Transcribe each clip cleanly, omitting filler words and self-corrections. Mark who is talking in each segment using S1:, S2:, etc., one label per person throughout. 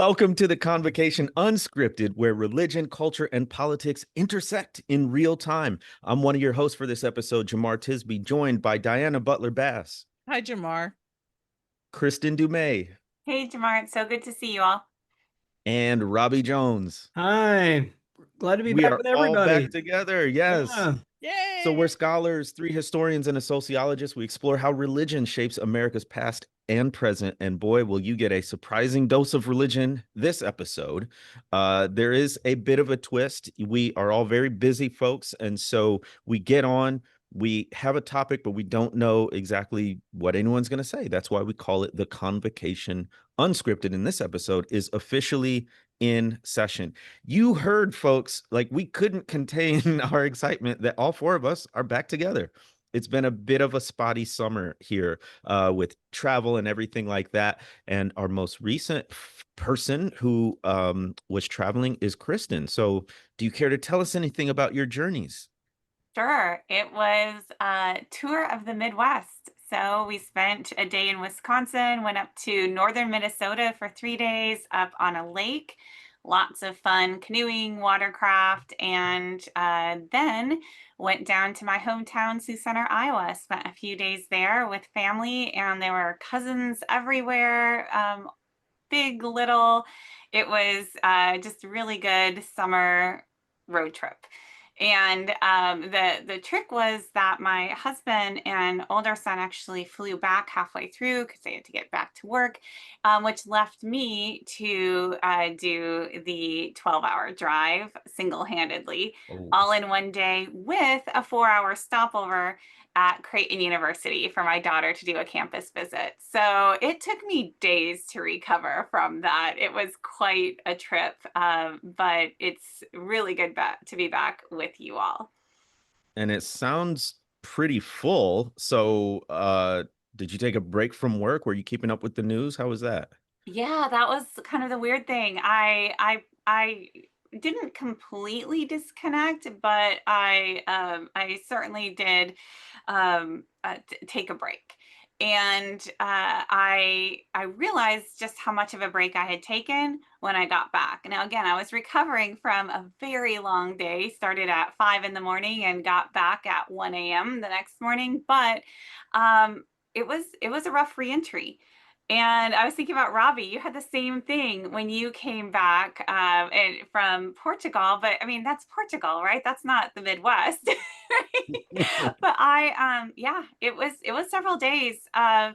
S1: Welcome to the Convocation Unscripted, where religion, culture, and politics intersect in real time. I'm one of your hosts for this episode, Jamar Tisby, joined by Diana Butler Bass,
S2: Hi, Jamar.
S1: Kristen Dumay,
S3: Hey, Jamar, it's so good to see you all.
S1: and Robbie Jones.
S4: Hi, glad to be
S1: We
S4: back
S1: are
S4: with
S1: all
S4: everybody.
S1: back together. Yes.
S4: Yeah.
S1: So we're
S2: Yay!
S1: scholars, three historians, and a sociologist. We explore how religion shapes America's past and present. And boy, will you get a surprising dose of religion this episode. There is a bit of a twist. We are all very busy folks. And so we get on, we have a topic, but we don't know exactly what anyone's going to say. That's why we call it the Convocation Unscripted. And this episode is officially in session. You heard, folks, like we couldn't contain our excitement that all four of us are back together. It's been a bit of a spotty summer here with travel and everything like that. And our most recent person who was traveling is Kristen. So do you care to tell us anything about your journeys?
S3: Sure. It was a tour of the Midwest. So we spent a day in Wisconsin, went up to northern Minnesota for 3 days up on a lake. Lots of fun canoeing, watercraft, and then went down to my hometown, Sioux Center, Iowa. Spent a few days there with family, and there were cousins everywhere, big, little. It was just a really good summer road trip. And the trick was that my husband and older son actually flew back halfway through because they had to get back to work, which left me to do the 12-hour drive single-handedly,
S1: Oh.
S3: all in one day with a 4-hour stopover at Creighton University for my daughter to do a campus visit. So it took me days to recover from that. It was quite a trip, but it's really good to be back with you all.
S1: And it sounds pretty full. So did you take a break from work? Were you keeping up with the news? How was that?
S3: Yeah, that was kind of the weird thing. I didn't completely disconnect, but I certainly did take a break. And I realized just how much of a break I had taken when I got back. Now, again, I was recovering from a very long day, started at 5 in the morning and got back at 1 a.m. the next morning. But it was a rough reentry. And I was thinking about Robbie. You had the same thing when you came back from Portugal, but I mean that's Portugal, right? That's not the Midwest. But yeah, it was several days of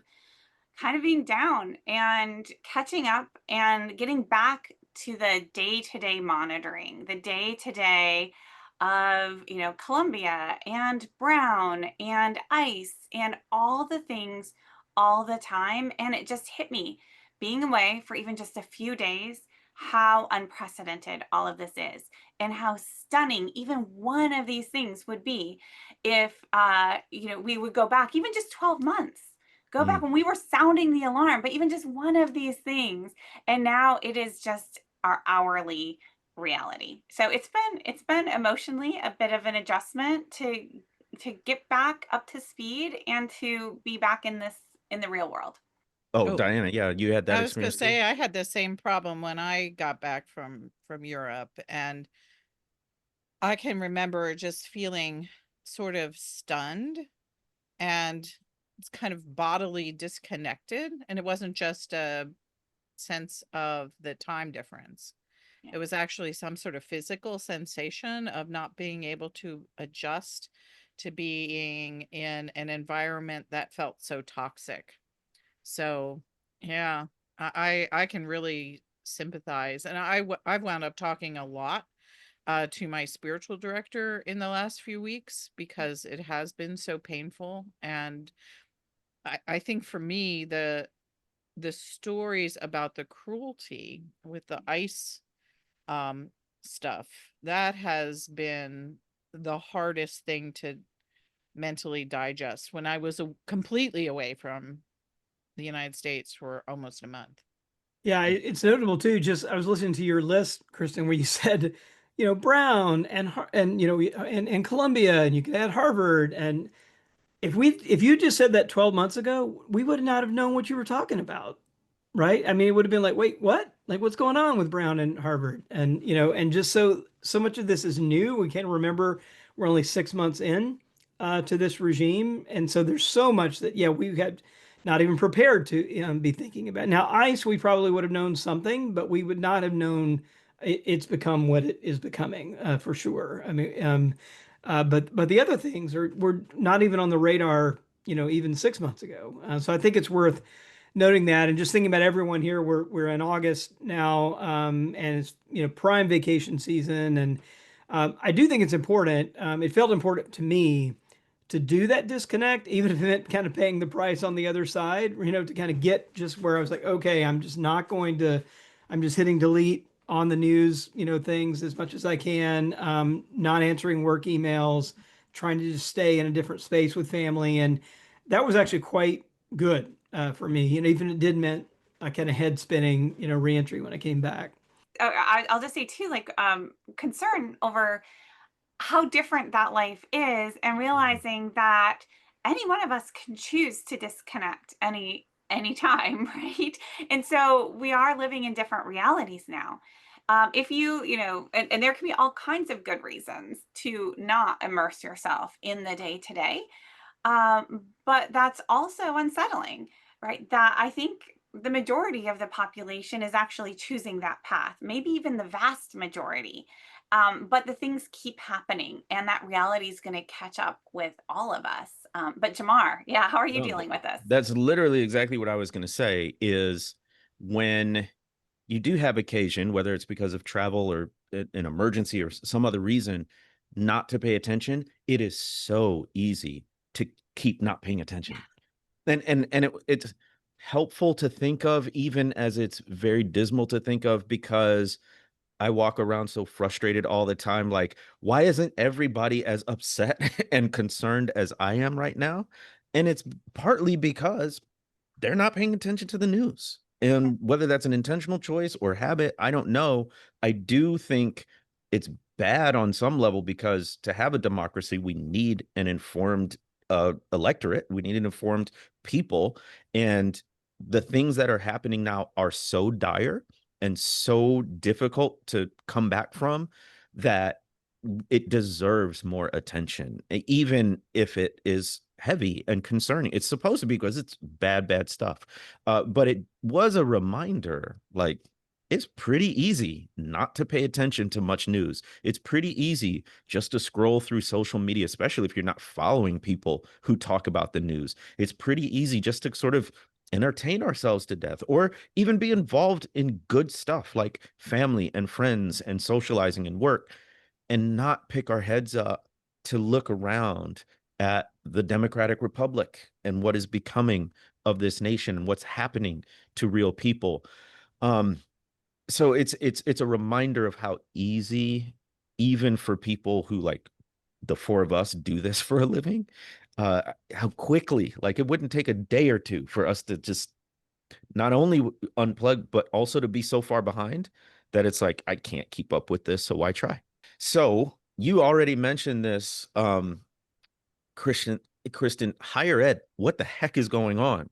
S3: kind of being down and catching up and getting back to the day-to-day monitoring, the day-to-day of, Colombia and Brown and ICE and all the things all the time. And it just hit me being away for even just a few days, how unprecedented all of this is and how stunning even one of these things would be if, we would go back even just 12 months. Go back when we were sounding the alarm, but even just one of these things, and now it is just our hourly reality. So it's been emotionally a bit of an adjustment to get back up to speed and to be back in the real world.
S1: Oh,
S2: Oh,
S1: Diana, yeah, you had that
S2: I was going to
S1: experience too?
S2: say I had the same problem when I got back from Europe, and I can remember just feeling sort of stunned and it's kind of bodily disconnected, and it wasn't just a sense of the time difference.
S3: Yeah.
S2: It was actually some sort of physical sensation of not being able to adjust to being in an environment that felt so toxic. So, yeah, I can really sympathize, and I've wound up talking a lot to my spiritual director in the last few weeks because it has been so painful. And I think for me, the stories about the cruelty with the ICE stuff, that has been the hardest thing to mentally digest when I was completely away from the United States for almost a month.
S4: Yeah, it's notable too. Just I was listening to your list, Kristen, where you said, Brown and and Columbia, and you could add Harvard. And if you just said that 12 months ago, we would not have known what you were talking about. right? I mean, it would have been like, wait, what? Like, what's going on with Brown and Harvard? And, and just so much of this is new. We can't remember we're only 6 months in to this regime. And so there's so much that, yeah, we had not even prepared to be thinking about. Now, ICE, we probably would have known something, but we would not have known it's become what it is becoming for sure. I mean, but the other things were not even on the radar, even 6 months ago. So I think it's worth noting that, and just thinking about everyone here. We're in August now, and it's prime vacation season, and I do think it's important. It felt important to me to do that disconnect, even if it meant kind of paying the price on the other side. To kind of get just where I was like, okay, I'm just not going to. I'm just hitting delete on the news, things as much as I can. Not answering work emails, trying to just stay in a different space with family, and that was actually quite good for me. Even it did meant a kind of head spinning, reentry when I came back.
S3: I'll just say too, like concern over how different that life is, and realizing that any one of us can choose to disconnect anytime, right? And so we are living in different realities now. If and there can be all kinds of good reasons to not immerse yourself in the day to day. But that's also unsettling, right? That I think the majority of the population is actually choosing that path, maybe even the vast majority. But the things keep happening, and that reality is going to catch up with all of us. But Jamar, yeah, how are you
S1: No,
S3: dealing with this?
S1: that's literally exactly what I was going to say is when you do have occasion, whether it's because of travel or an emergency or some other reason, not to pay attention, it is so easy to keep not paying attention. It's helpful to think of, even as it's very dismal to think of, because I walk around so frustrated all the time. Like, why isn't everybody as upset and concerned as I am right now? And it's partly because they're not paying attention to the news. And whether that's an intentional choice or habit, I don't know. I do think it's bad on some level, because to have a democracy, we need an informed electorate. We need an informed people. And the things that are happening now are so dire and so difficult to come back from that it deserves more attention, even if it is heavy and concerning. It's supposed to be, because it's bad stuff. But it was a reminder, like, it's pretty easy not to pay attention to much news. It's pretty easy just to scroll through social media, especially if you're not following people who talk about the news. It's pretty easy just to sort of entertain ourselves to death, or even be involved in good stuff like family and friends and socializing and work, and not pick our heads up to look around at the Democratic Republic and what is becoming of this nation and what's happening to real people. So it's a reminder of how easy, even for people who, like the four of us, do this for a living, how quickly, like, it wouldn't take a day or two for us to just not only unplug, but also to be so far behind that it's like, I can't keep up with this, so why try? So you already mentioned this, Kristen, higher ed. What the heck is going on?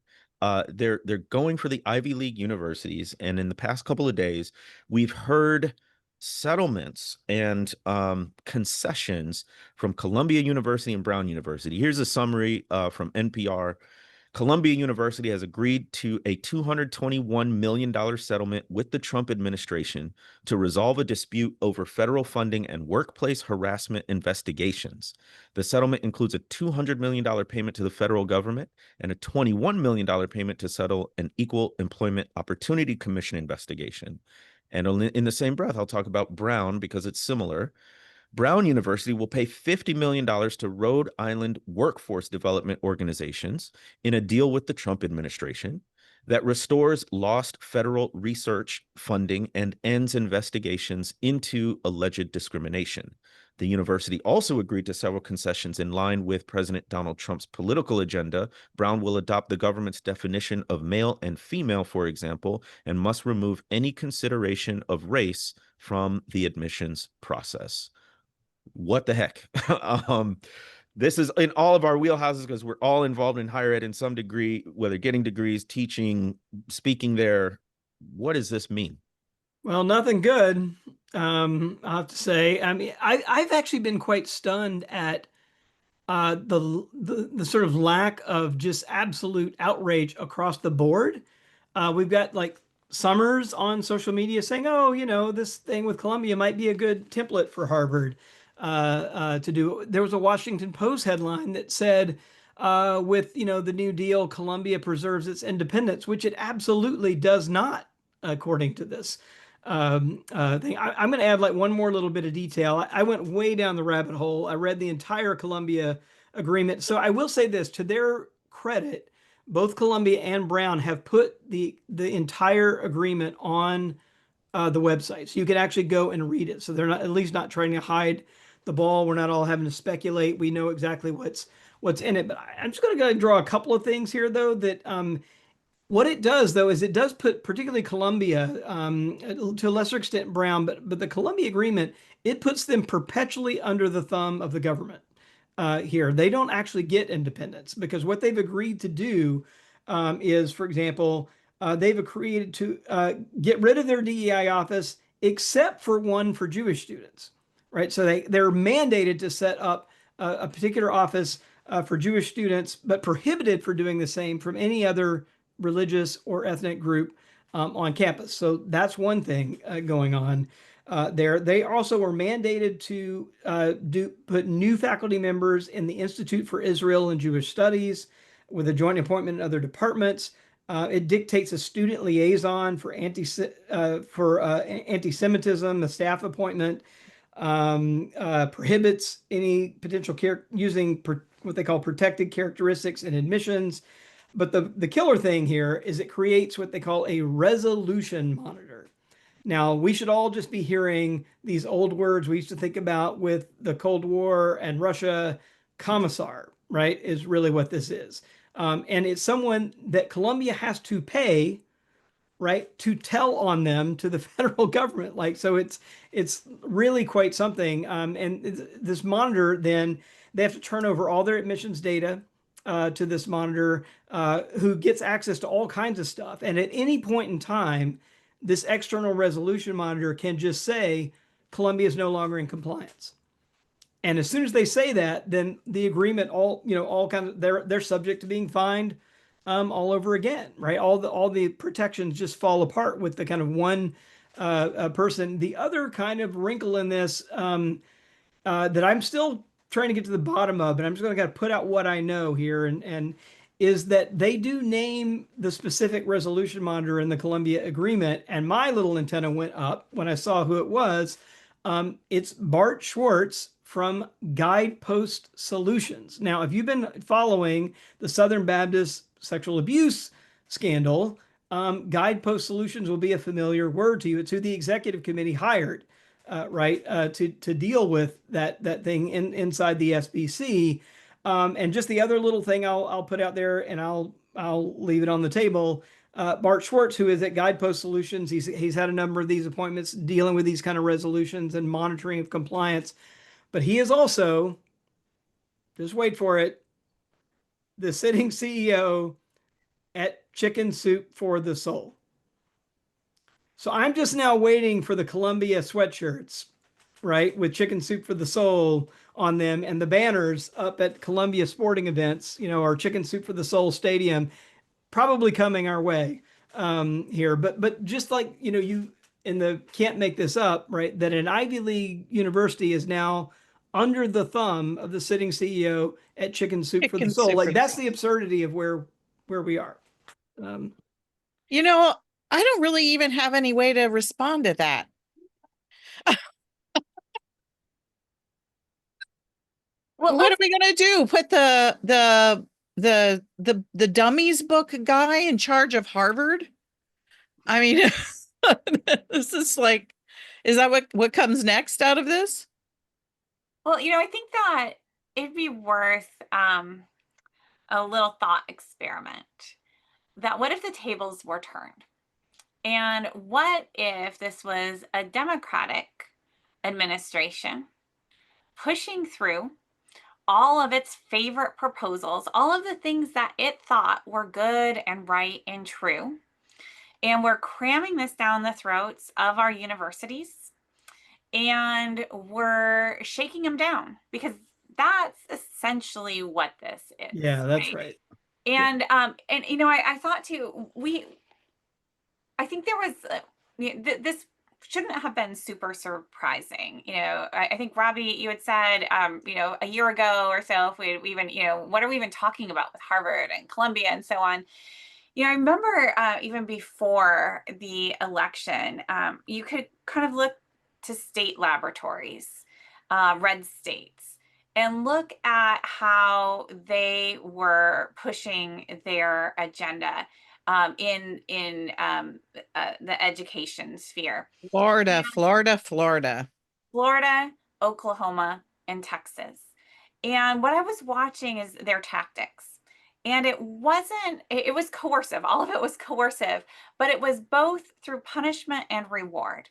S1: They're going for the Ivy League universities, and in the past couple of days, we've heard settlements and concessions from Columbia University and Brown University. Here's a summary from NPR. Columbia University has agreed to a $221 million settlement with the Trump administration to resolve a dispute over federal funding and workplace harassment investigations. The settlement includes a $200 million payment to the federal government and a $21 million payment to settle an Equal Employment Opportunity Commission investigation. And in the same breath, I'll talk about Brown because it's similar. Brown University will pay $50 million to Rhode Island workforce development organizations in a deal with the Trump administration that restores lost federal research funding and ends investigations into alleged discrimination. The university also agreed to several concessions in line with President Donald Trump's political agenda. Brown will adopt the government's definition of male and female, for example, and must remove any consideration of race from the admissions process. What the heck? this is in all of our wheelhouses because we're all involved in higher ed in some degree, whether getting degrees, teaching, speaking there. What does this mean?
S4: Well, nothing good. I have to say. I mean, I've actually been quite stunned at the sort of lack of just absolute outrage across the board. We've got like Summers on social media saying, "Oh, you know, this thing with Columbia might be a good template for Harvard to do." There was a Washington Post headline that said, "With the New Deal, Columbia preserves its independence," which it absolutely does not, according to this thing. I'm going to add like one more little bit of detail. I went way down the rabbit hole. I read the entire Colombia Agreement. So I will say this, to their credit, both Colombia and Brown have put the entire agreement on the website. So you can actually go and read it. So they're not, at least not trying to hide the ball. We're not all having to speculate. We know exactly what's in it. But I'm just going to draw a couple of things here, though, that what it does, though, is it does put particularly Colombia, to a lesser extent Brown, but the Colombia Agreement, it puts them perpetually under the thumb of the government here. They don't actually get independence because what they've agreed to do is, for example, they've agreed to get rid of their DEI office except for one for Jewish students, right? So they're mandated to set up a particular office for Jewish students, but prohibited for doing the same from any other religious or ethnic group on campus. So that's one thing going on there. They also were mandated to put new faculty members in the Institute for Israel and Jewish Studies with a joint appointment in other departments. It dictates a student liaison for anti-Semitism, a staff appointment, prohibits any potential using what they call protected characteristics in admissions. But the killer thing here is it creates what they call a resolution monitor. Now, we should all just be hearing these old words we used to think about with the Cold War and Russia. Commissar, right, is really what this is. And it's someone that Colombia has to pay, right, to tell on them to the federal government. Like, so it's really quite something. And this monitor, then they have to turn over all their admissions data to this monitor, who gets access to all kinds of stuff. And at any point in time, this external resolution monitor can just say Colombia is no longer in compliance. And as soon as they say that, then the agreement, all kind of, they're subject to being fined all over again, right? All the protections just fall apart with the kind of one person. The other kind of wrinkle in this that I'm still trying to get to the bottom of, and I'm just going to kind of put out what I know here, and is that they do name the specific resolution monitor in the Colombia Agreement, and my little antenna went up when I saw who it was. It's Bart Schwartz from Guidepost Solutions. Now, if you've been following the Southern Baptist sexual abuse scandal, Guidepost Solutions will be a familiar word to you. It's who the executive committee hired, to deal with that thing inside the SBC. And just the other little thing I'll put out there, and I'll leave it on the table. Bart Schwartz, who is at Guidepost Solutions, he's had a number of these appointments dealing with these kind of resolutions and monitoring of compliance. But he is also, just wait for it, the sitting CEO at Chicken Soup for the Soul. So I'm just now waiting for the Columbia sweatshirts, right, with Chicken Soup for the Soul on them, and the banners up at Columbia sporting events, our Chicken Soup for the Soul Stadium, probably coming our way here. But just like, you in the can't make this up, right, that an Ivy League university is now under the thumb of the sitting CEO at Chicken Soup for the Soul. Like, that's the absurdity of where we are.
S2: I don't really even have any way to respond to that. Well, what are we gonna do? Put the dummies book guy in charge of Harvard? I mean, this is like, is that what comes next out of this?
S3: Well, I think that it'd be worth a little thought experiment. That what if the tables were turned? And what if this was a Democratic administration pushing through all of its favorite proposals, all of the things that it thought were good and right and true. And we're cramming this down the throats of our universities, and we're shaking them down, because that's essentially what this is.
S4: Yeah, that's right.
S3: And you know, I thought too, I think there was this shouldn't have been super surprising. You know, I think, Robbie, you had said, you know, a year ago or so, if we even, you know, what are we even talking about with Harvard and Columbia and so on? You know, I remember even before the election, you could kind of look to state laboratories, red states, and look at how they were pushing their agenda in the education sphere.
S2: Florida, Florida.
S3: Florida, Oklahoma, and Texas. And what I was watching is their tactics. And it was coercive. All of it was coercive, but it was both through punishment and reward.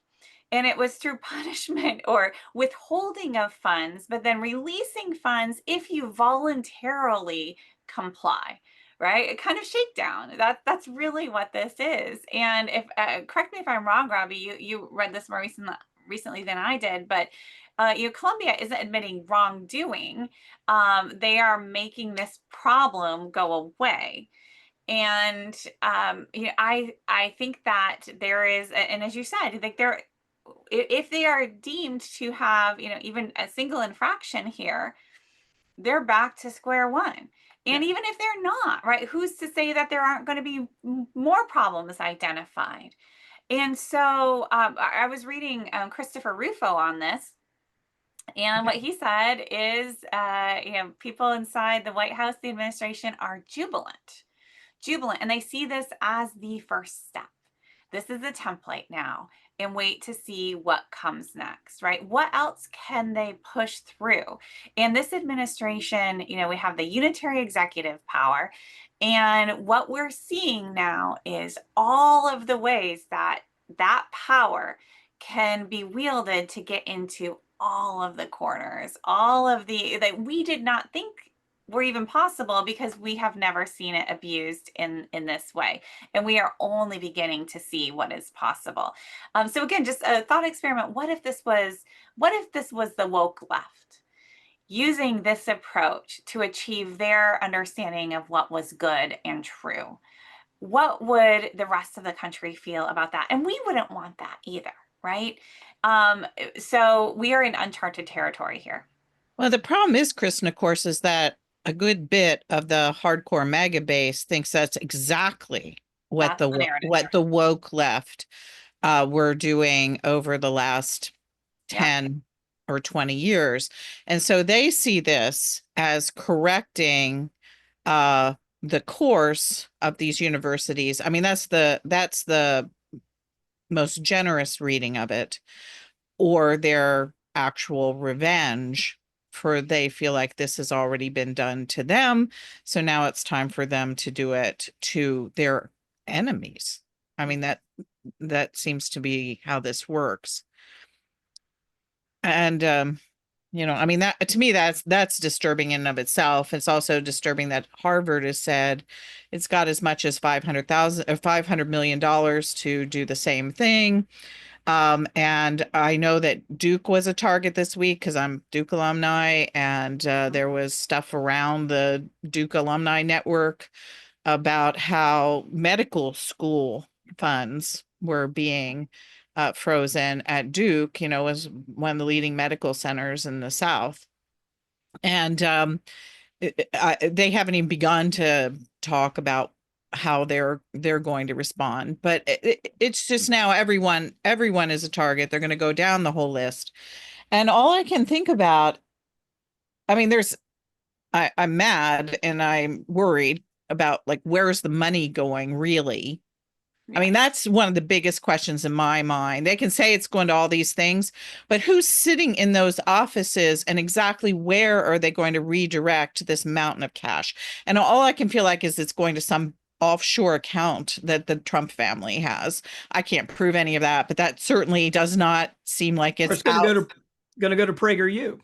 S3: And it was through punishment or withholding of funds, but then releasing funds if you voluntarily comply, right? A kind of shakedown. That's really what this is. And if correct me if I'm wrong, Robbie, you read this more recently than I did, but you know, Colombia isn't admitting wrongdoing. They are making this problem go away. And you know, I think that there is, and as you said, like if they are deemed to have, you know, even a single infraction here, they're back to square one. And even if they're not, right, who's to say that there aren't going to be more problems identified? And so I was reading Christopher Rufo on this. And what he said is, you know, people inside the White House, the administration, are jubilant, and they see this as the first step. This is the template now, and wait to see what comes next, right? What else can they push through? And this administration, you know, we have the unitary executive power, and what we're seeing now is all of the ways that that power can be wielded to get into all of the corners, all of the that we did not think were even possible, because we have never seen it abused in this way, and we are only beginning to see what is possible. So again, just a thought experiment: what if this was the woke left using this approach to achieve their understanding of what was good and true? What would the rest of the country feel about that? And we wouldn't want that either, right? So we are in uncharted territory here.
S2: Well, the problem is, Kristen, of course, is that a good bit of the hardcore MAGA base thinks that's exactly what the woke left were doing over the last 10 or 20 years. And so they see this as correcting the course of these universities. I mean, that's the most generous reading of it, or their actual revenge for they feel like this has already been done to them. So now it's time for them to do it to their enemies. I mean, that seems to be how this works. And you know, I mean, that to me, that's disturbing in and of itself. It's also disturbing that Harvard has said it's got as much as $500 million to do the same thing. And I know that Duke was a target this week because I'm Duke alumni, and there was stuff around the Duke alumni network about how medical school funds were being frozen at Duke, you know, was one of the leading medical centers in the South. And they haven't even begun to talk about how they're going to respond, but it's just now everyone is a target. They're going to go down the whole list. And all I can think about, I mean, I'm mad and I'm worried about, like, where's the money going really? I mean, that's one of the biggest questions in my mind. They can say it's going to all these things, but who's sitting in those offices, and exactly where are they going to redirect this mountain of cash? And all I can feel like is it's going to some offshore account that the Trump family has. I can't prove any of that, but that certainly does not seem like it's
S4: going to go to PragerU.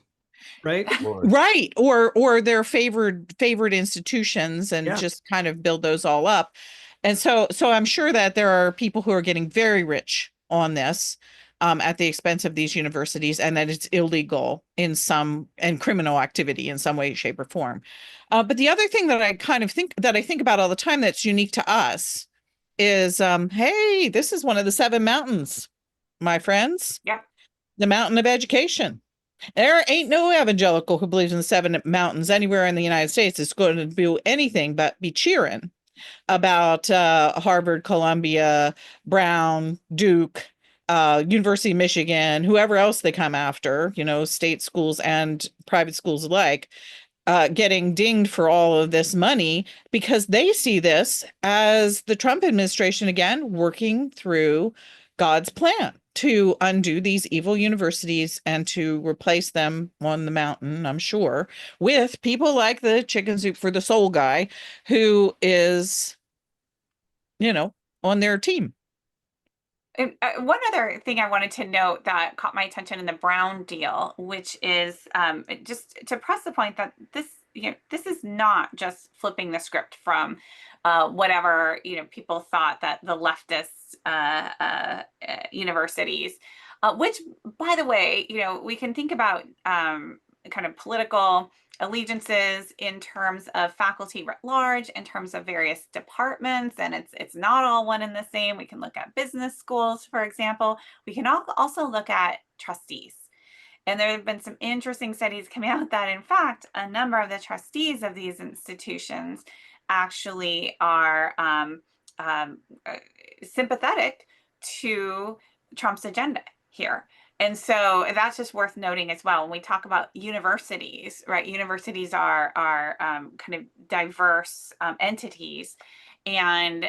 S4: right?
S2: Right. Or their favored institutions, and
S4: Yeah.
S2: just kind of build those all up. And so I'm sure that there are people who are getting very rich on this, at the expense of these universities, and that it's illegal in some, and criminal activity in some way, shape, or form. But the other thing that I think about all the time that's unique to us is, hey, this is one of the seven mountains, my friends.
S3: Yeah.
S2: The mountain of education. There ain't no evangelical who believes in the seven mountains anywhere in the United States is going to do anything but be cheering about Harvard, Columbia, Brown, Duke, University of Michigan, whoever else they come after, state schools and private schools alike, getting dinged for all of this money, because they see this as the Trump administration, again, working through God's plan to undo these evil universities and to replace them on the mountain, I'm sure, with people like the chicken soup for the soul guy, who is, on their team.
S3: And, one other thing I wanted to note that caught my attention in the Brown deal, which is just to press the point that this is not just flipping the script from whatever people thought that the leftist universities, which, by the way, we can think about kind of political allegiances in terms of faculty writ large, in terms of various departments, and it's not all one and the same. We can look at business schools, for example. We can also look at trustees. And there have been some interesting studies coming out that, in fact, a number of the trustees of these institutions actually are sympathetic to Trump's agenda here. And so that's just worth noting as well. When we talk about universities, right? Universities are kind of diverse entities, and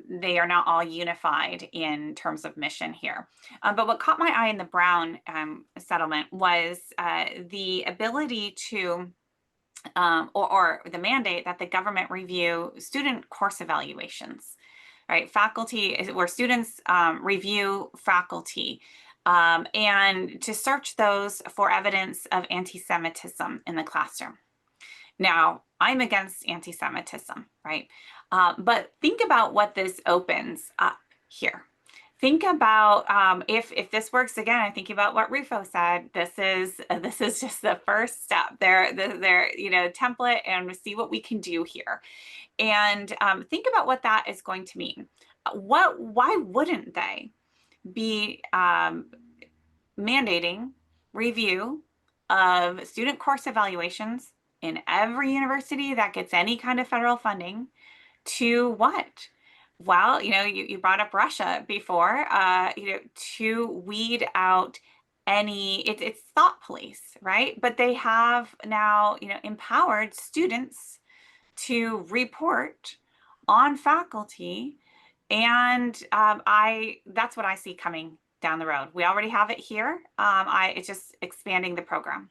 S3: they are not all unified in terms of mission here. But what caught my eye in the Brown settlement was the ability to, or the mandate that the government review student course evaluations, right? Faculty, where students review faculty, and to search those for evidence of anti-Semitism in the classroom. Now, I'm against anti-Semitism, right? But think about what this opens up here. Think about if this works again. I think about what Rufo said. This is just the first step. Their template, and see what we can do here. And think about what that is going to mean. Why wouldn't they be mandating review of student course evaluations in every university that gets any kind of federal funding? To what? Well, you brought up Russia before, to weed out any, it's thought police, right? But they have now, empowered students to report on faculty. And that's what I see coming down the road. We already have it here. It's just expanding the program.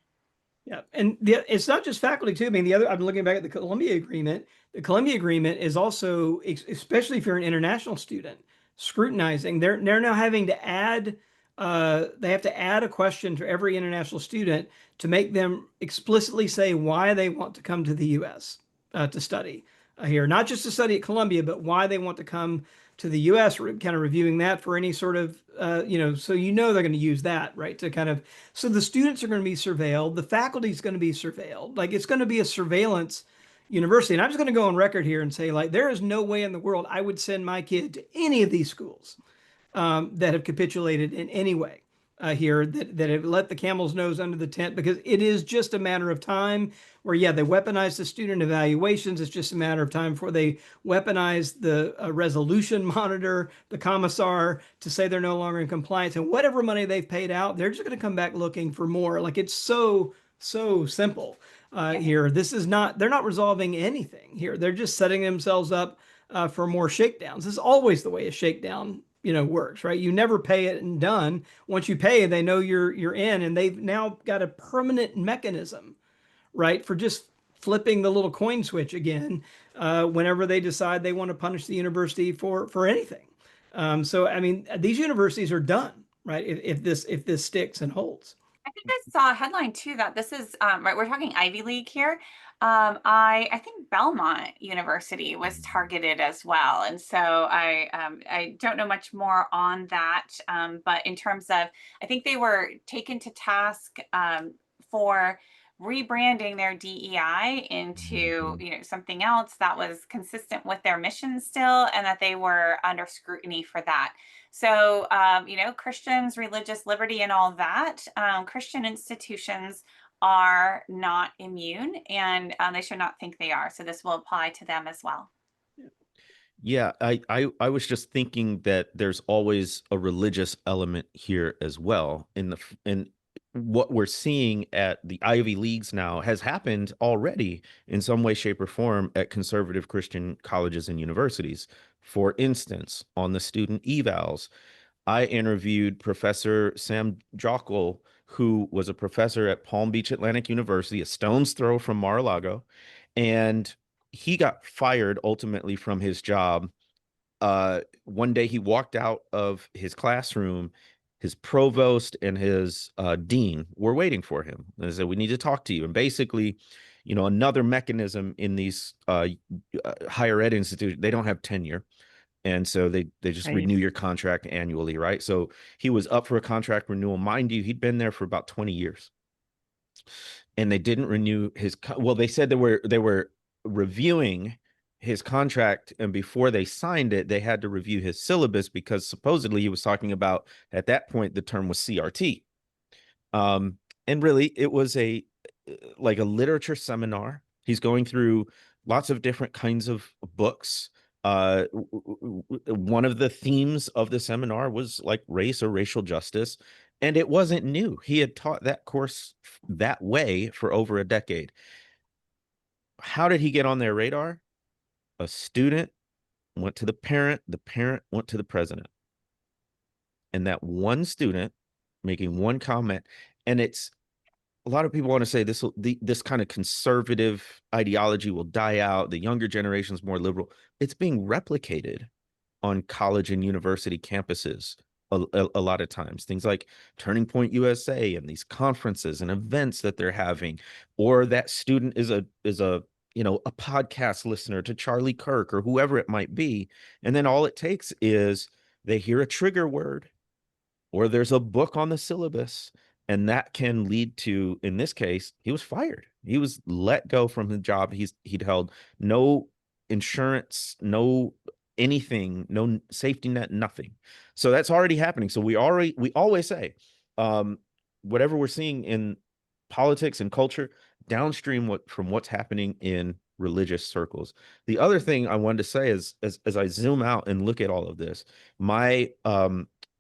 S4: Yeah, and it's not just faculty too. I mean, I'm looking back at the Colombia Agreement. The Colombia Agreement is also, especially if you're an international student, scrutinizing. They're now having to add, they have to add a question to every international student to make them explicitly say why they want to come to the U.S. To study here, not just to study at Columbia, but why they want to come to the U.S. We're kind of reviewing that for any sort of, so they're going to use that, right? To kind of, so the students are going to be surveilled. The faculty is going to be surveilled. Like, it's going to be a surveillance university. And I'm just going to go on record here and say, like, there is no way in the world I would send my kid to any of these schools that have capitulated in any way here, that have let the camel's nose under the tent, because it is just a matter of time where, yeah, they weaponize the student evaluations. It's just a matter of time before they weaponize the resolution monitor, the commissar, to say they're no longer in compliance. And whatever money they've paid out, they're just going to come back looking for more. Like, it's so simple here. This is not, they're not resolving anything here. They're just setting themselves up for more shakedowns. This is always the way a shakedown works, right? You never pay it and done. Once you pay, they know you're in, and they've now got a permanent mechanism, right, for just flipping the little coin switch again whenever they decide they want to punish the university for anything. So I mean, these universities are done, right? If this sticks and holds.
S3: think I saw a headline too that this is right. We're talking Ivy League here. I think Belmont University was targeted as well, and so I don't know much more on that. But in terms of, I think they were taken to task for rebranding their DEI into something else that was consistent with their mission still, and that they were under scrutiny for that. So, Christians, religious liberty, and all that, Christian institutions are not immune, and they should not think they are. So this will apply to them as well.
S1: Yeah, I was just thinking that there's always a religious element here as well. In what we're seeing at the Ivy Leagues now has happened already in some way, shape, or form at conservative Christian colleges and universities. For instance, on the student evals, I interviewed Professor Sam Jockel, who was a professor at Palm Beach Atlantic University, a stone's throw from Mar-a-Lago, and he got fired ultimately from his job. One day he walked out of his classroom. His provost and his dean were waiting for him. And they said, "We need to talk to you." And basically, another mechanism in these higher ed institutions, they don't have tenure. And so they just
S4: Right.
S1: renew your contract annually, right? So he was up for a contract renewal. Mind you, he'd been there for about 20 years. And they didn't renew his well, they said they were reviewing his contract, and before they signed it, they had to review his syllabus because supposedly he was talking about, at that point, the term was CRT. And really it was like a literature seminar. He's going through lots of different kinds of books. One of the themes of the seminar was like race or racial justice, and it wasn't new. He had taught that course that way for over a decade. How did he get on their radar? A student went to the parent went to the president, and that one student making one comment. And it's a lot of people want to say this kind of conservative ideology will die out. The younger generation is more liberal. It's being replicated on college and university campuses a lot of times. Things like Turning Point USA and these conferences and events that they're having, or that student is a podcast listener to Charlie Kirk or whoever it might be, and then all it takes is they hear a trigger word or there's a book on the syllabus, and that can lead to, in this case, he was fired. He was let go from the job he'd held. No insurance, no anything, no safety net, nothing. So that's already happening. So we always say, whatever we're seeing in politics and culture, downstream from what's happening in religious circles. The other thing I wanted to say is, as I zoom out and look at all of this, my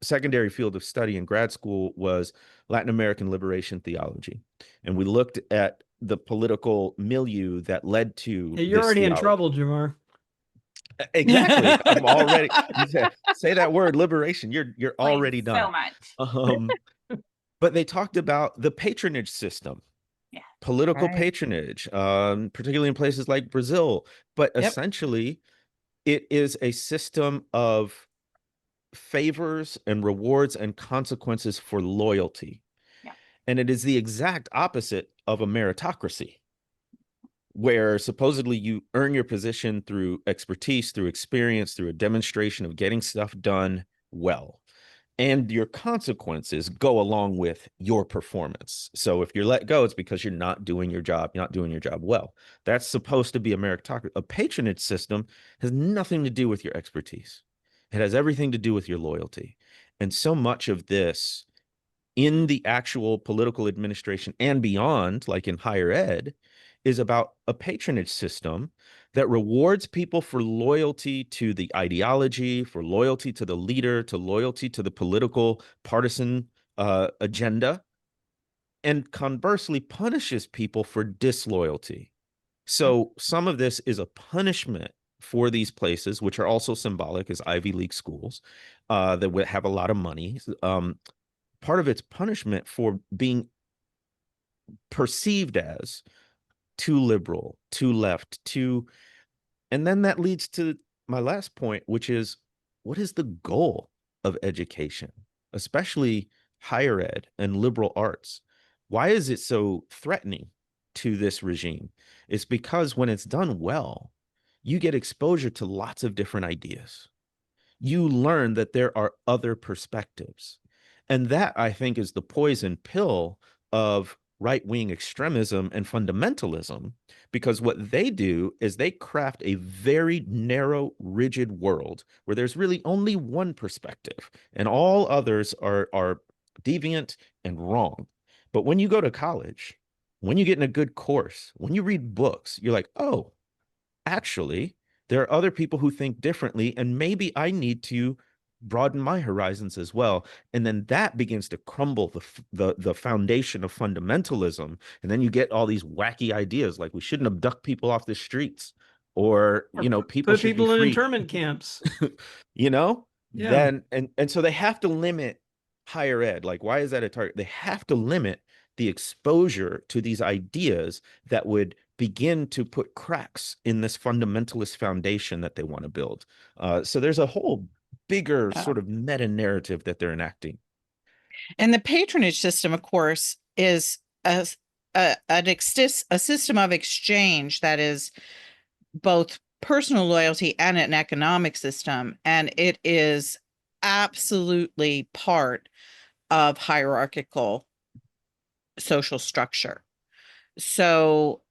S1: secondary field of study in grad school was Latin American liberation theology. And we looked at the political milieu that led to
S4: You're already in trouble, Jamar.
S1: Exactly. I'm already say that word liberation. You're already done.
S3: So much.
S1: But they talked about the patronage system.
S3: Yeah.
S1: Political
S4: Right.
S1: patronage, particularly in places like Brazil. But essentially, it is a system of favors and rewards and consequences for loyalty.
S3: Yeah.
S1: And it is the exact opposite of a meritocracy, where supposedly you earn your position through expertise, through experience, through a demonstration of getting stuff done well. And your consequences go along with your performance. So if you're let go, it's because you're not doing your job. You're not doing your job well. That's supposed to be a meritocracy. A patronage system has nothing to do with your expertise. It has everything to do with your loyalty. And so much of this in the actual political administration and beyond, like in higher ed, is about a patronage system that rewards people for loyalty to the ideology, for loyalty to the leader, to loyalty to the political partisan agenda, and conversely punishes people for disloyalty. So some of this is a punishment for these places, which are also symbolic as Ivy League schools that would have a lot of money. Part of its punishment for being perceived as too liberal, too left, and then that leads to my last point, which is, what is the goal of education, especially higher ed and liberal arts? Why is it so threatening to this regime? It's because when it's done well, you get exposure to lots of different ideas. You learn that there are other perspectives. And that, I think, is the poison pill of right-wing extremism and fundamentalism, because what they do is they craft a very narrow, rigid world where there's really only one perspective and all others are deviant and wrong. But when you go to college, when you get in a good course, when you read books, you're like, oh, actually, there are other people who think differently, and maybe I need to broaden my horizons as well. And then that begins to crumble the foundation of fundamentalism. And then you get all these wacky ideas like we shouldn't abduct people off the streets, or
S4: Or
S1: people
S4: put
S1: should be
S4: people in
S1: free.
S4: internment camps.
S1: you know,
S4: Yeah.
S1: then and so they have to limit higher ed. Like, why is that a target? They have to limit the exposure to these ideas that would begin to put cracks in this fundamentalist foundation that they want to build. So there's a whole bigger sort of meta narrative that they're enacting.
S2: And the patronage system, of course, is a system of exchange that is both personal loyalty and an economic system. And it is absolutely part of hierarchical social structure. So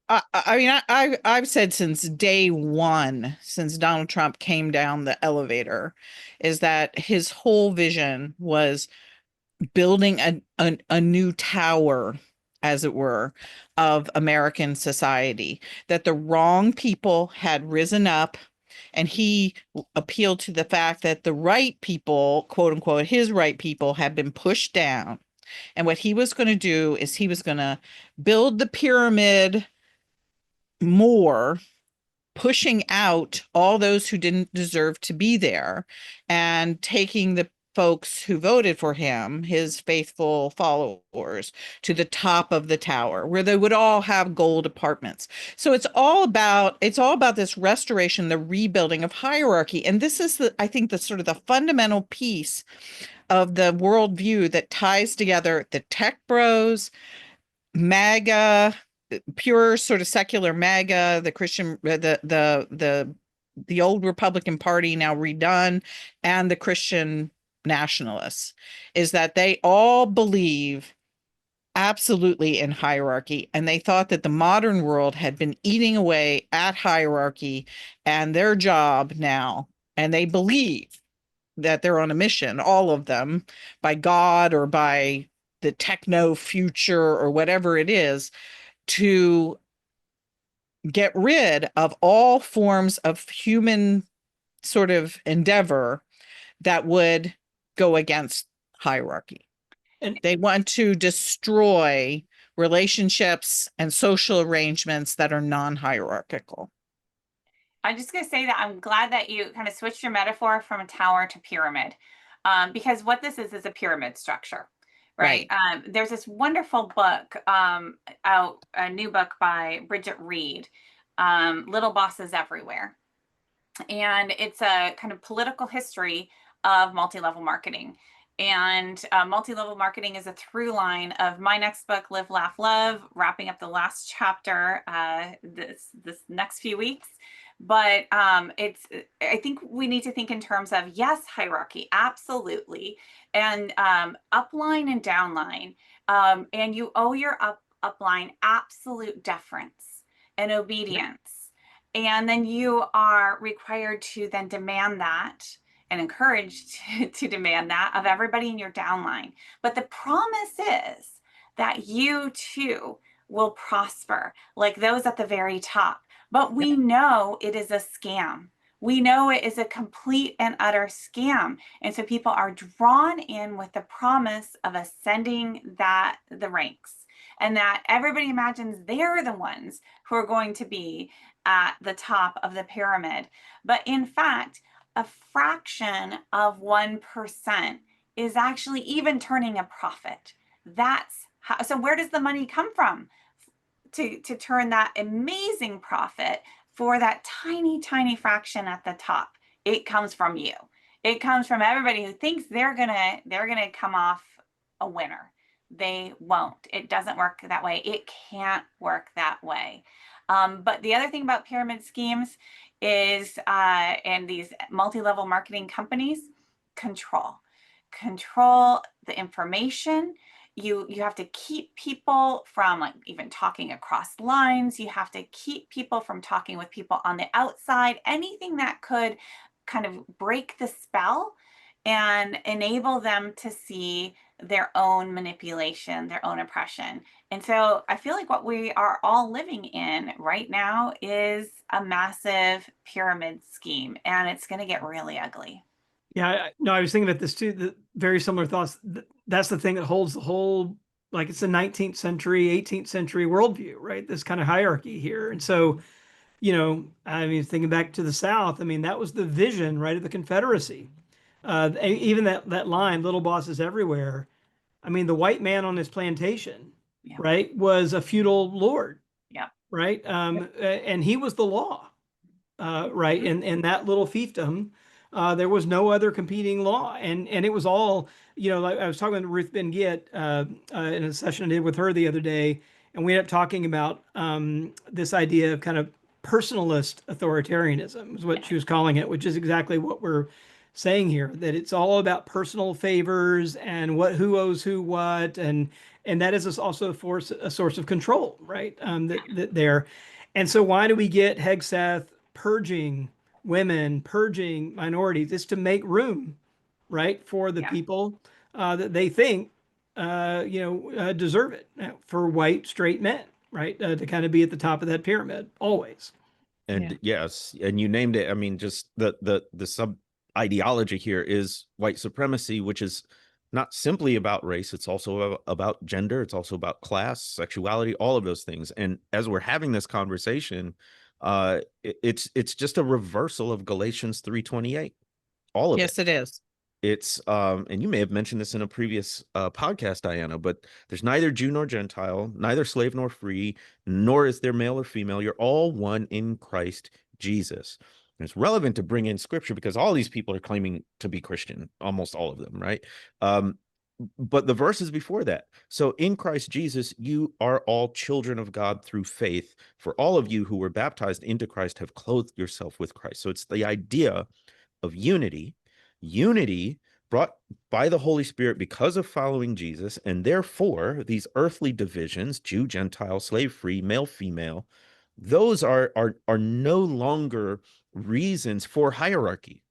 S2: I mean, I've said since day one, since Donald Trump came down the elevator, is that his whole vision was building a new tower, as it were, of American society, that the wrong people had risen up, and he appealed to the fact that the right people, quote unquote, his right people, had been pushed down. And what he was going to do is he was going to build the pyramid more, pushing out all those who didn't deserve to be there, and taking the folks who voted for him, his faithful followers, to the top of the tower where they would all have gold apartments. So it's all about this restoration, the rebuilding of hierarchy. And this is I think the sort of the fundamental piece of the worldview that ties together the tech bros, MAGA, pure sort of secular MAGA, the Christian, the old Republican Party now redone, and the Christian nationalists, is that they all believe absolutely in hierarchy, and they thought that the modern world had been eating away at hierarchy, and their job now, and they believe that they're on a mission, all of them, by God or by the techno future or whatever it is, to get rid of all forms of human sort of endeavor that would go against hierarchy.
S4: And
S2: they want to destroy relationships and social arrangements that are non-hierarchical.
S3: I'm just going to say that I'm glad that you kind of switched your metaphor from a tower to pyramid, because what this is a pyramid structure, right? There's this wonderful book out, a new book by Bridget Reed, Little Bosses Everywhere. And it's a kind of political history of multi-level marketing. And multi-level marketing is a through line of my next book, Live, Laugh, Love, wrapping up the last chapter this next few weeks. But I think we need to think in terms of, yes, hierarchy, absolutely. And upline and downline. And you owe your upline absolute deference and obedience. And then you are required to then demand that and encouraged to demand that of everybody in your downline. But the promise is that you too will prosper like those at the very top. But we know it is a scam. We know it is a complete and utter scam. And so people are drawn in with the promise of ascending the ranks, and that everybody imagines they're the ones who are going to be at the top of the pyramid. But in fact, a fraction of 1% is actually even turning a profit. That's how, so where does the money come from to turn that amazing profit for that tiny, tiny fraction at the top? It comes from you. It comes from everybody who thinks they're gonna come off a winner. they won't. It doesn't work that way. It can't work that way. But the other thing about pyramid schemes is, and these multi-level marketing companies, control the information. You have to keep people from like even talking across lines. You have to keep people from talking with people on the outside. Anything that could kind of break the spell and enable them to see their own manipulation, their own oppression. And so I feel like what we are all living in right now is a massive pyramid scheme, and it's going to get really ugly.
S4: Yeah, no, I was thinking about this too. The very similar thoughts. That's the thing that holds the whole, like it's a 19th century, 18th century worldview, right? This kind of hierarchy here. And so, I mean, thinking back to the South, I mean, that was the vision, right, of the Confederacy. Even that line, "Little bosses everywhere." I mean, the white man on his plantation,
S3: Yeah.
S4: right, was a feudal lord,
S3: Yeah.
S4: right, and he was the law, right, in that little fiefdom. There was no other competing law, and it was all, like I was talking to Ruth Ben Gitt in a session I did with her the other day, and we ended up talking about this idea of kind of personalist authoritarianism is what she was calling it, which is exactly what we're saying here, that it's all about personal favors and who owes who what, and that is also a source of control, right? That there, and so why do we get Hegseth purging women, purging minorities? It's to make room, right, for the people that they think deserve it, for white straight men, right, to kind of be at the top of that pyramid always.
S1: And yes, and you named it. I mean, just the sub ideology here is white supremacy, which is not simply about race. It's also about gender. It's also about class, sexuality, all of those things. And as we're having this conversation, it's just a reversal of Galatians 3:28. All of it.
S2: Yes, it is.
S1: It's and you may have mentioned this in a previous podcast, Diana, but there's neither Jew nor Gentile, neither slave nor free, nor is there male or female. You're all one in Christ Jesus. And it's relevant to bring in scripture because all these people are claiming to be Christian, almost all of them, right? But the verses before that. So in Christ Jesus, you are all children of God through faith. For all of you who were baptized into Christ have clothed yourself with Christ. So it's the idea of unity brought by the Holy Spirit because of following Jesus, and therefore these earthly divisions, Jew, Gentile, slave, free, male, female, those are no longer reasons for hierarchy.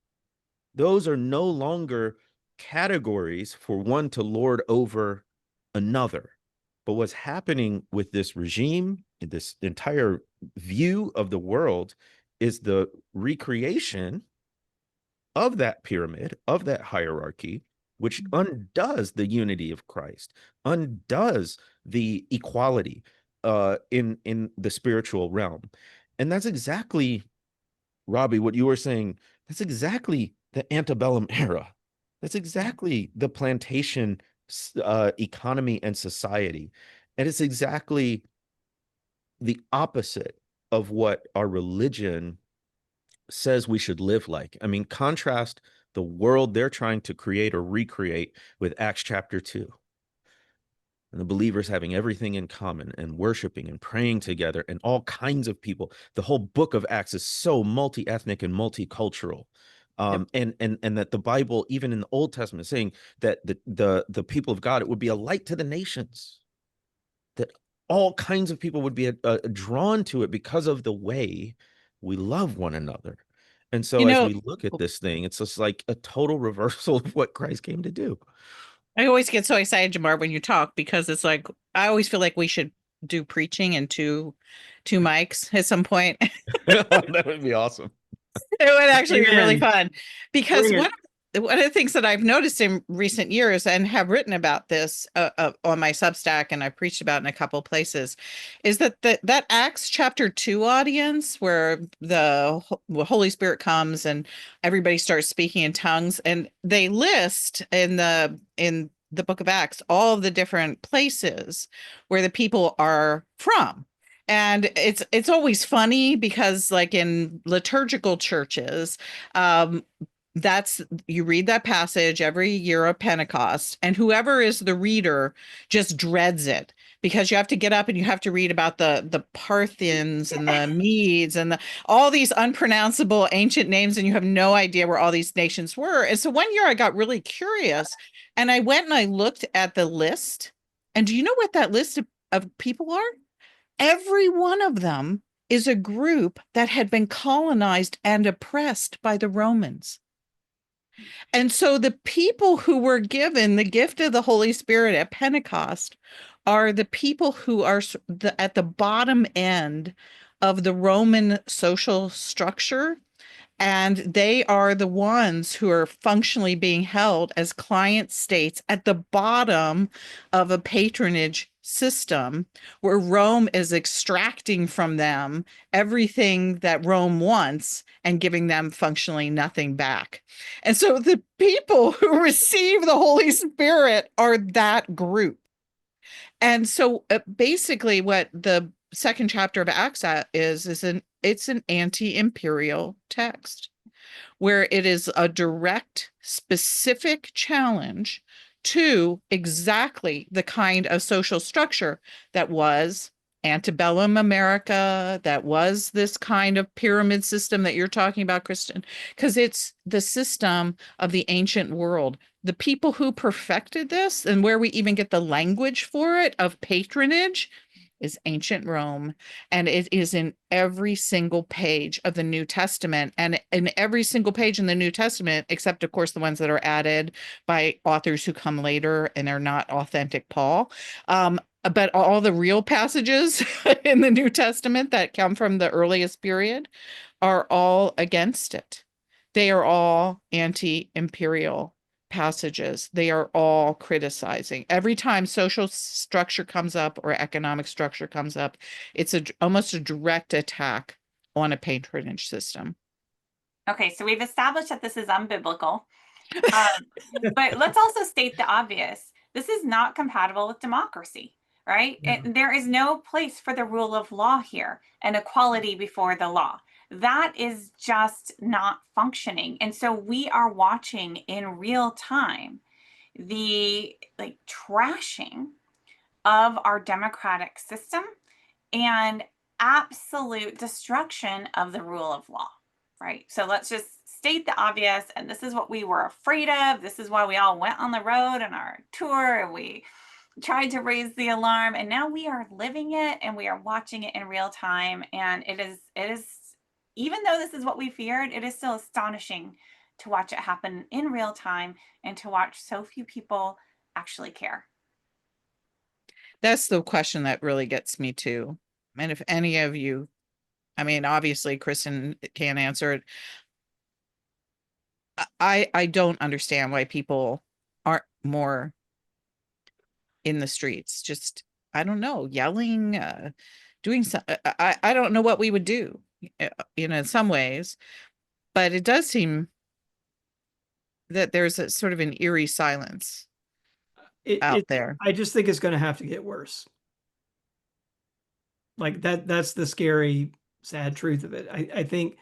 S1: Those are no longer categories for one to lord over another. But what's happening with this regime, this entire view of the world, is the recreation of that pyramid, of that hierarchy, which undoes the unity of Christ, undoes the equality in the spiritual realm. And that's exactly, Robbie, what you were saying. That's exactly the antebellum era. That's exactly the plantation economy and society. And it's exactly the opposite of what our religion says we should live like. I mean, contrast the world they're trying to create or recreate with Acts chapter 2. And the believers having everything in common and worshiping and praying together and all kinds of people. The whole book of Acts is so multi-ethnic and multicultural. And that the Bible, even in the Old Testament, is saying that the people of God, it would be a light to the nations, that all kinds of people would be drawn to it because of the way we love one another. And so as we look at this thing, it's just like a total reversal of what Christ came to do.
S2: I always get so excited, Jamar, when you talk, because it's like, I always feel like we should do preaching in two mics at some point.
S1: That would be awesome.
S2: It would actually be really fun, because one of the things that I've noticed in recent years and have written about this on my Substack, and I've preached about in a couple of places, is that that Acts chapter 2 audience, where the Holy Spirit comes and everybody starts speaking in tongues, and they list in the book of Acts all of the different places where the people are from. And it's always funny because, like, in liturgical churches, you read that passage every year of Pentecost, and whoever is the reader just dreads it, because you have to get up and you have to read about the Parthians and the Medes and all these unpronounceable ancient names, and you have no idea where all these nations were. And so one year I got really curious, and I went and I looked at the list. And do you know what that list of people are? Every one of them is a group that had been colonized and oppressed by the Romans. And so the people who were given the gift of the Holy Spirit at Pentecost are the people who are at the bottom end of the Roman social structure. And they are the ones who are functionally being held as client states at the bottom of a patronage system, where Rome is extracting from them everything that Rome wants and giving them functionally nothing back. And so the people who receive the Holy Spirit are that group. And so basically what the second chapter of Acts is it's an anti-imperial text, where it is a direct, specific challenge to exactly the kind of social structure that was antebellum America, that was this kind of pyramid system that you're talking about, Kristen, because it's the system of the ancient world. The people who perfected this, and where we even get the language for it of patronage, is ancient Rome, and it is in every single page of the New Testament, and in every single page in the New Testament, except of course the ones that are added by authors who come later and are not authentic Paul. But all the real passages in the New Testament that come from the earliest period are all against it. They are all anti-imperial passages. They are all criticizing. Every time social structure comes up or economic structure comes up, it's almost a direct attack on a patronage system.
S3: Okay, so we've established that this is unbiblical, but let's also state the obvious. This is not compatible with democracy, right? There is no place for the rule of law here and equality before the law. That is just not functioning. And so we are watching in real time the trashing of our democratic system and absolute destruction of the rule of law, right? So let's just state the obvious, and this is what we were afraid of. This is why we all went on the road on our tour, and we tried to raise the alarm, and now we are living it and we are watching it in real time. And it is even though this is what we feared, it is still astonishing to watch it happen in real time and to watch so few people actually care.
S2: That's the question that really gets me too. And if any of you, I mean, obviously Kristen can't answer it. I don't understand why people aren't more in the streets, just, I don't know, yelling, doing some, I don't know what we would do, in some ways, but it does seem that there's a sort of an eerie silence out there.
S4: I just think it's going to have to get worse. Like that's the scary, sad truth of it. I think,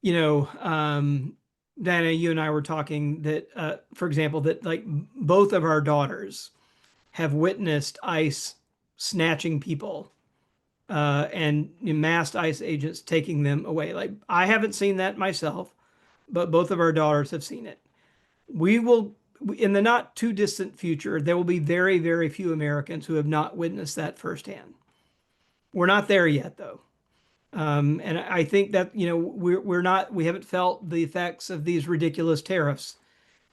S4: Diana, you and I were talking that, for example, that like both of our daughters have witnessed ICE snatching people and masked ICE agents taking them away. Like I haven't seen that myself, but both of our daughters have seen it. We will, in the not too distant future, there will be very, very few Americans who have not witnessed that firsthand. We're not there yet, though. And I think that, we haven't felt the effects of these ridiculous tariffs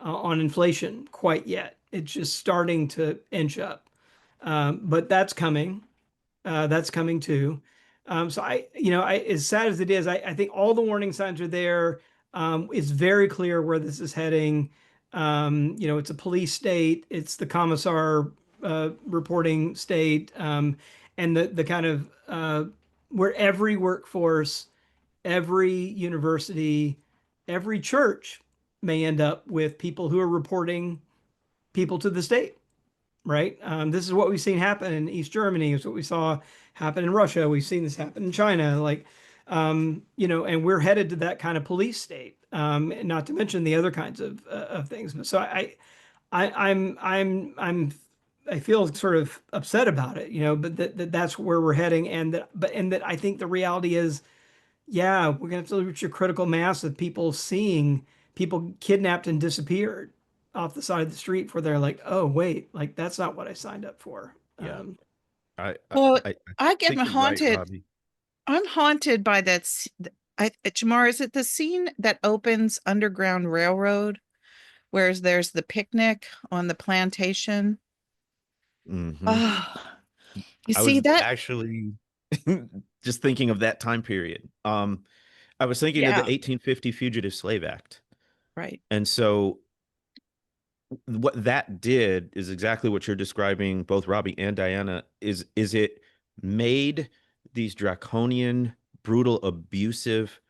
S4: on inflation quite yet. It's just starting to inch up. But that's coming. That's coming too. So as sad as it is, I think all the warning signs are there. It's very clear where this is heading. It's a police state. It's the commissar reporting state. And the kind of where every workforce, every university, every church may end up with people who are reporting people to the state, right? This is what we've seen happen in East Germany. It's what we saw happen in Russia. We've seen this happen in China. Like You know, and we're headed to that kind of police state, not to mention the other kinds of things. So I feel sort of upset about it, you know, but that's where we're heading, and that I think the reality is, yeah, we're gonna have to reach a critical mass of people seeing people kidnapped and disappeared off the side of the street, where they're like, oh wait, like that's not what I signed up for.
S1: Yeah. I I,
S2: Well,
S1: I
S2: I get
S1: think you're right,
S2: haunted.
S1: Robbie.
S2: I'm haunted by that. Jamar, is it the scene that opens Underground Railroad, where there's the picnic on the plantation?
S1: Hmm.
S2: Oh, you
S1: I
S2: see
S1: was
S2: that?
S1: actually just thinking of that time period. I was thinking of the
S2: Yeah,
S1: 1850 Fugitive Slave Act.
S2: right.
S1: And so what that did is exactly what you're describing, both Robbie and Diana, is it made these draconian, brutal, abusive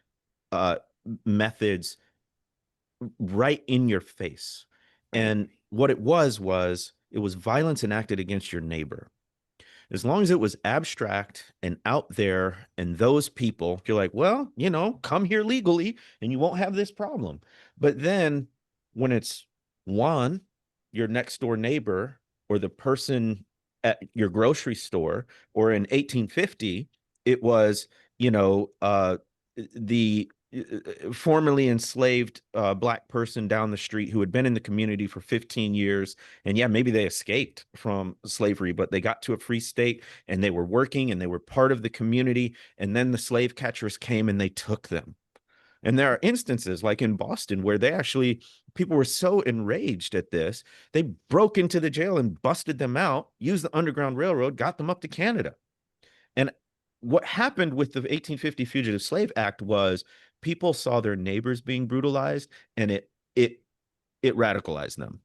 S1: uh, methods right in your face.
S2: Right.
S1: And what it was it was violence enacted against your neighbor. As long as it was abstract and out there, and those people, you're like, well, you know, come here legally and you won't have this problem. But then when it's Juan, your next door neighbor, or the person at your grocery store, or in 1850, it was, you know, the formerly enslaved black person down the street who had been in the community for 15 years. And yeah, maybe they escaped from slavery, but they got to a free state and they were working and they were part of the community. And then the slave catchers came and they took them. And there are instances like in Boston where they actually, people were so enraged at this, they broke into the jail and busted them out, used the Underground Railroad, got them up to Canada. And what happened with the 1850 Fugitive Slave Act was people saw their neighbors being brutalized, and it radicalized them.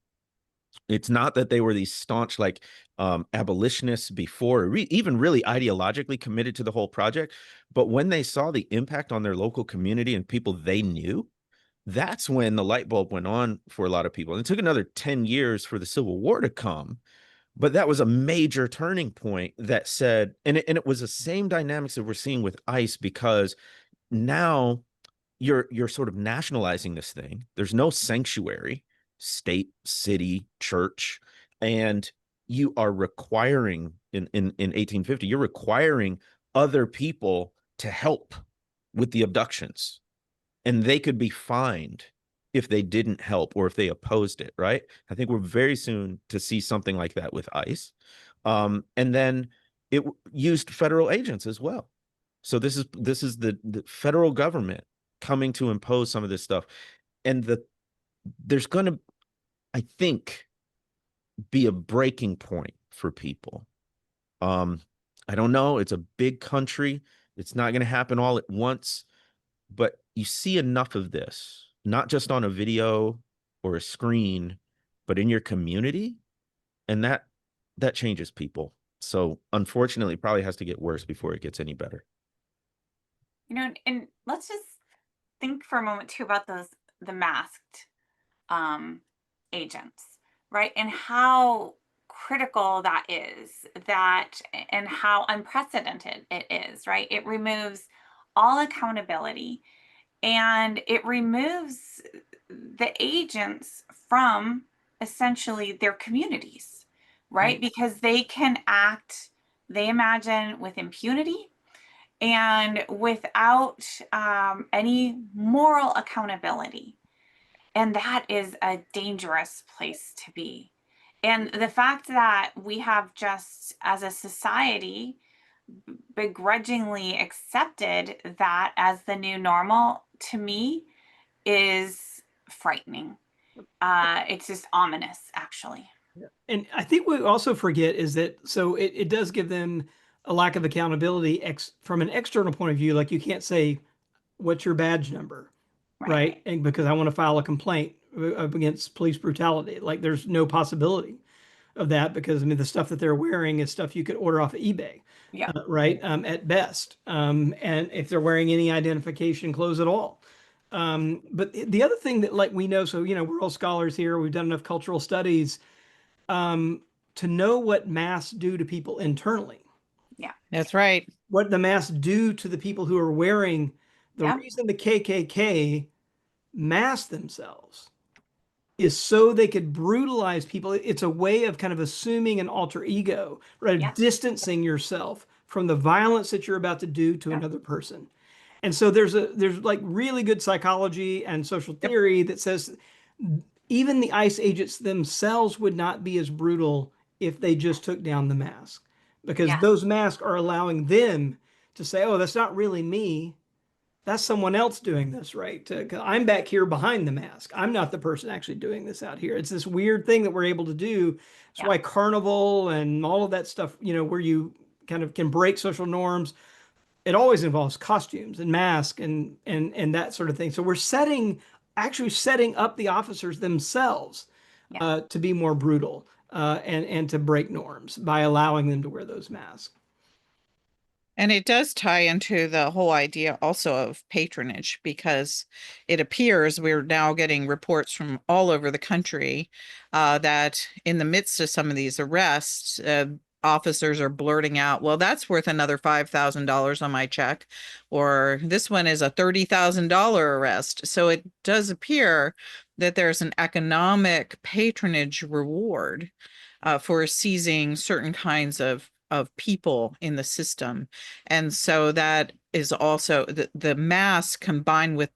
S1: It's not that they were these staunch like abolitionists before, even really ideologically committed to the whole project, but when they saw the impact on their local community and people they knew, that's when the light bulb went on for a lot of people. And it took another 10 years for the Civil War to come, but that was a major turning point that said, and it was the same dynamics that we're seeing with ICE, because now you're sort of nationalizing this thing. There's no sanctuary, state, city, church, and you are requiring in 1850, you're requiring other people to help with the abductions, and they could be fined if they didn't help or if they opposed it, right? I think we're very soon to see something like that with ICE. And then it used federal agents as well. So this is the federal government coming to impose some of this stuff. And there's going to, I think, be a breaking point for people. I don't know. It's a big country. It's not going to happen all at once, but you see enough of this, not just on a video or a screen, but in your community, and that changes people. So unfortunately, it probably has to get worse before it gets any better.
S3: You know, and let's just think for a moment too about the masked agents, right? And how critical that is, and how unprecedented it is, right? It removes all accountability, and it removes the agents from essentially their communities, right? Because they can act, they imagine, with impunity and without any moral accountability. And that is a dangerous place to be. And the fact that we have just as a society begrudgingly accepted that as the new normal, to me, is frightening. It's just ominous, actually.
S4: And I think what we also forget is that, so it does give them a lack of accountability from an external point of view. Like you can't say, what's your badge number? Right. And because I want to file a complaint against police brutality, like there's no possibility of that, because I mean, the stuff that they're wearing is stuff you could order off of eBay.
S3: Yeah.
S4: Right. At best. And if they're wearing any identification clothes at all. But the other thing that, like, we know, so, you know, we're all scholars here, we've done enough cultural studies to know what masks do to people internally.
S2: That's right.
S4: What the masks do to the people who are wearing. The
S3: Yeah.
S4: reason the KKK mask themselves is so they could brutalize people. It's a way of kind of assuming an alter ego, right?
S3: Yeah.
S4: Distancing yourself from the violence that you're about to do to
S3: Yeah.
S4: another person. And so there's like really good psychology and social
S3: Yep.
S4: theory that says even the ICE agents themselves would not be as brutal if they just took down the mask, because
S3: Yeah.
S4: those masks are allowing them to say, oh, that's not really me. That's someone else doing this, right? 'Cause I'm back here behind the mask. I'm not the person actually doing this out here. It's this weird thing that we're able to do. It's
S3: Yeah.
S4: why carnival and all of that stuff, where you kind of can break social norms, it always involves costumes and masks and that sort of thing. So we're actually setting up the officers themselves
S3: Yeah.
S4: to be more brutal and to break norms by allowing them to wear those masks.
S2: And it does tie into the whole idea also of patronage, because it appears we're now getting reports from all over the country that in the midst of some of these arrests, officers are blurting out, well, that's worth another $5,000 on my check, or this one is a $30,000 arrest. So it does appear that there's an economic patronage reward for seizing certain kinds of people in the system. And so that is also the mass combined with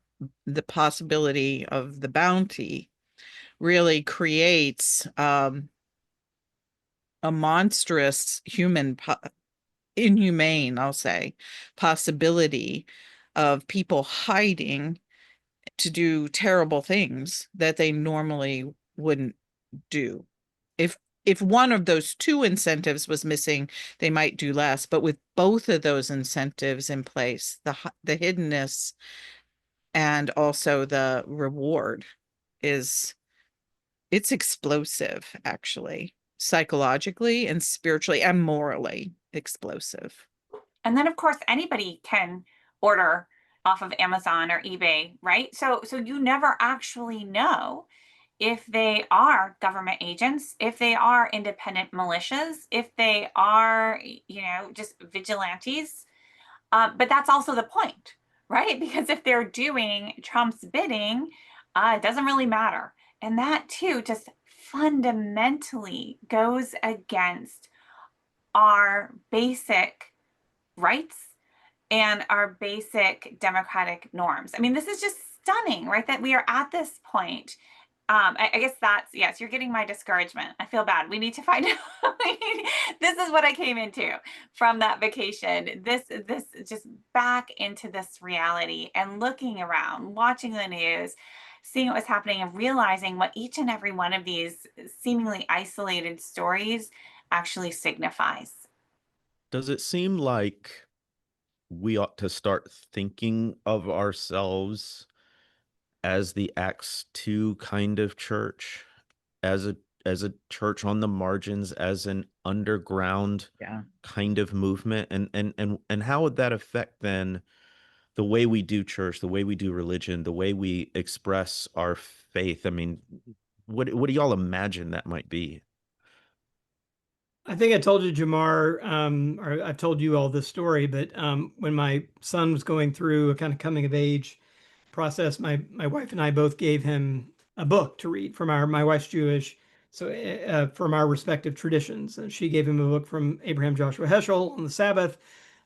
S2: the possibility of the bounty really creates a monstrous inhumane, I'll say, possibility of people hiding to do terrible things that they normally wouldn't do. If one of those two incentives was missing, they might do less. But with both of those incentives in place, the hiddenness and also the reward it's explosive, actually, psychologically and spiritually and morally explosive.
S3: And then of course anybody can order off of Amazon or eBay, right? So you never actually know if they are government agents, if they are independent militias, if they are, just vigilantes. But that's also the point, right? Because if they're doing Trump's bidding, it doesn't really matter. And that too just fundamentally goes against our basic rights and our basic democratic norms. I mean, this is just stunning, right? That we are at this point. I guess that's, yes, you're getting my discouragement. I feel bad. We need to find out. This is what I came into from that vacation. This just back into this reality and looking around, watching the news, seeing what was happening and realizing what each and every one of these seemingly isolated stories actually signifies.
S1: Does it seem like we ought to start thinking of ourselves as the Acts 2 kind of church, as a church on the margins, as an underground kind of movement? And how would that affect then the way we do church, the way we do religion, the way we express our faith? I mean, what do y'all imagine that might be?
S4: I think I told you, Jamar, or I've told you all this story, but when my son was going through a kind of coming of age process, my wife and I both gave him a book to read from my wife's Jewish, so from our respective traditions. And she gave him a book from Abraham Joshua Heschel on the Sabbath,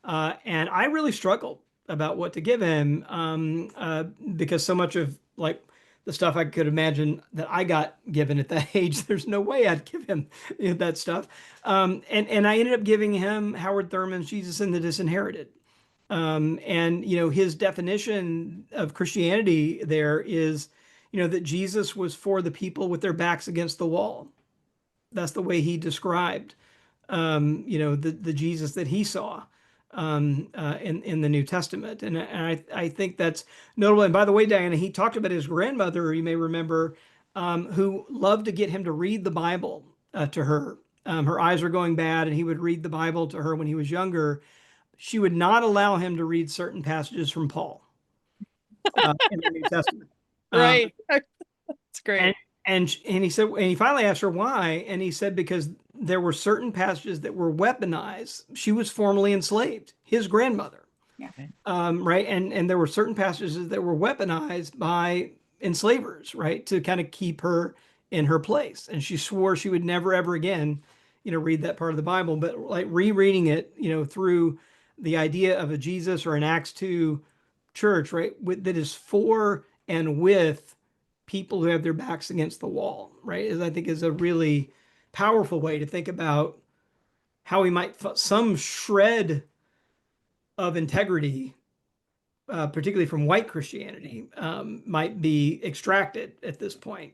S4: and I really struggled about what to give him because so much of like the stuff I could imagine that I got given at that age, there's no way I'd give him that stuff. And I ended up giving him Howard Thurman's Jesus and the Disinherited. And his definition of Christianity there is, that Jesus was for the people with their backs against the wall. That's the way he described, the Jesus that he saw in the New Testament. And I think that's notable. And by the way, Diana, he talked about his grandmother, you may remember, who loved to get him to read the Bible to her. Her eyes were going bad, and he would read the Bible to her when he was younger. She would not allow him to read certain passages from Paul in the New Testament.
S2: Right. It's great.
S4: And he said, and he finally asked her why, and he said because there were certain passages that were weaponized. She was formerly enslaved, his grandmother.
S3: Yeah.
S4: Right. And there were certain passages that were weaponized by enslavers, right, to kind of keep her in her place. And she swore she would never, ever again, read that part of the Bible. But like rereading it, through the idea of a Jesus or an Acts 2 church, right, that is for and with people who have their backs against the wall, right, I think is a really powerful way to think about how we might some shred of integrity, particularly from white Christianity, might be extracted at this point.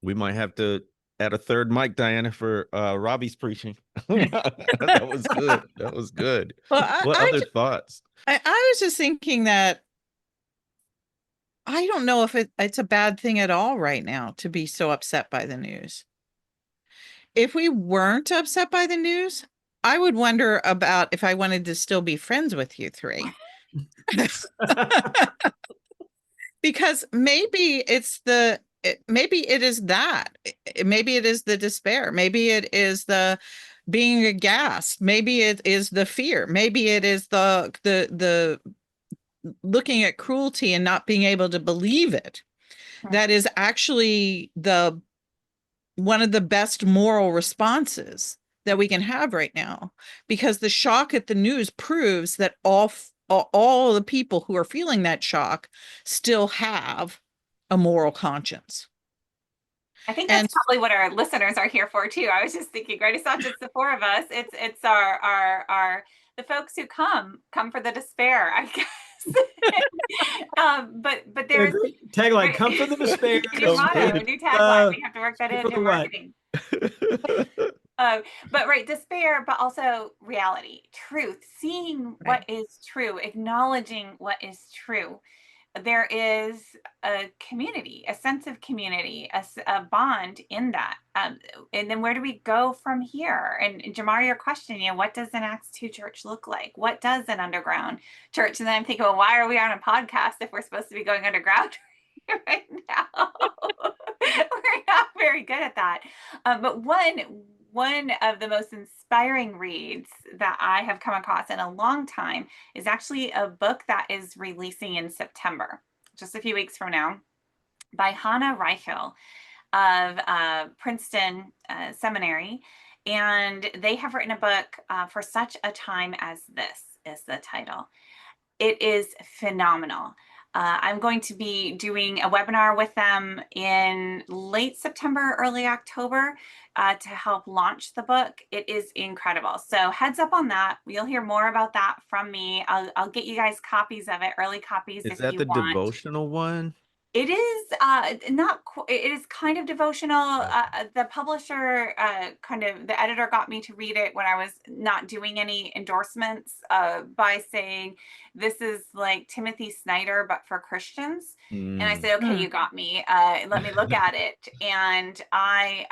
S1: We might have to add a third mic, Diana, for Robbie's preaching. That was good. That was good.
S2: Well,
S1: What other thoughts?
S2: I was just thinking that I don't know if it's a bad thing at all right now to be so upset by the news. If we weren't upset by the news, I would wonder about if I wanted to still be friends with you three. Because maybe maybe it is that. Maybe it is the despair. Maybe it is the being aghast. Maybe it is the fear. Maybe it is the looking at cruelty and not being able to believe it. That is actually one of the best moral responses that we can have right now, because the shock at the news proves that all the people who are feeling that shock still have a moral conscience.
S3: I think that's probably what our listeners are here for too. I was just thinking, right? It's not just the four of us. It's our the folks who come for the despair, I guess. But there's
S4: tagline, come for the despair.
S3: New motto, new tagline. We have to work that in marketing. But right, despair, but also reality, truth, seeing what is true, acknowledging what is true. There is a community, a sense of community, a bond in that. And then where do we go from here? And Jamar, your question, what does an Acts 2 church look like? What does an underground church? And then I'm thinking, well, why are we on a podcast if we're supposed to be going underground right now? We're not very good at that. But one of the most inspiring reads that I have come across in a long time is actually a book that is releasing in September, just a few weeks from now, by Hannah Reichel of Princeton Seminary. And they have written a book, For Such a Time as This is the title. It is phenomenal. I'm going to be doing a webinar with them in late September, early October to help launch the book. It is incredible. So heads up on that. You'll hear more about that from me. I'll get you guys copies of it, early copies if you want.
S1: Is that the devotional one?
S3: It is not. It is kind of devotional. The publisher, the editor, got me to read it when I was not doing any endorsements by saying this is like Timothy Snyder but for Christians. And I said, okay, you got me. Let me look at it. And I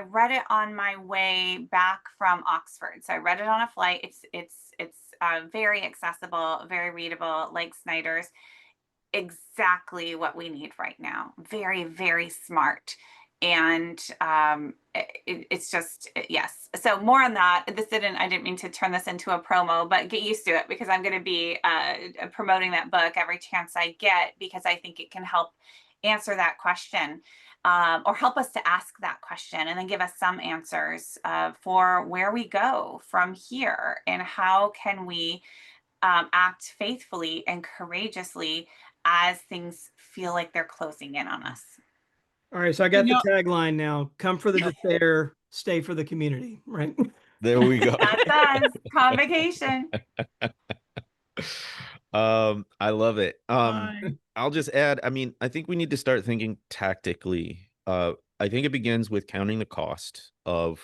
S3: read it on my way back from Oxford. So I read it on a flight. It's very accessible, very readable, like Snyder's. Exactly what we need right now. Very, very smart. And it's just, yes. So more on that. I didn't mean to turn this into a promo, but get used to it, because I'm going to be promoting that book every chance I get, because I think it can help answer that question, or help us to ask that question, and then give us some answers for where we go from here, and how can we act faithfully and courageously as things feel like they're closing in on us.
S4: All right, so I got the tagline now: come for the despair, stay for the community, right?
S1: There we go.
S3: That's us. Convocation.
S1: I love it. I'll just add, I think we need to start thinking tactically. I think it begins with counting the cost of,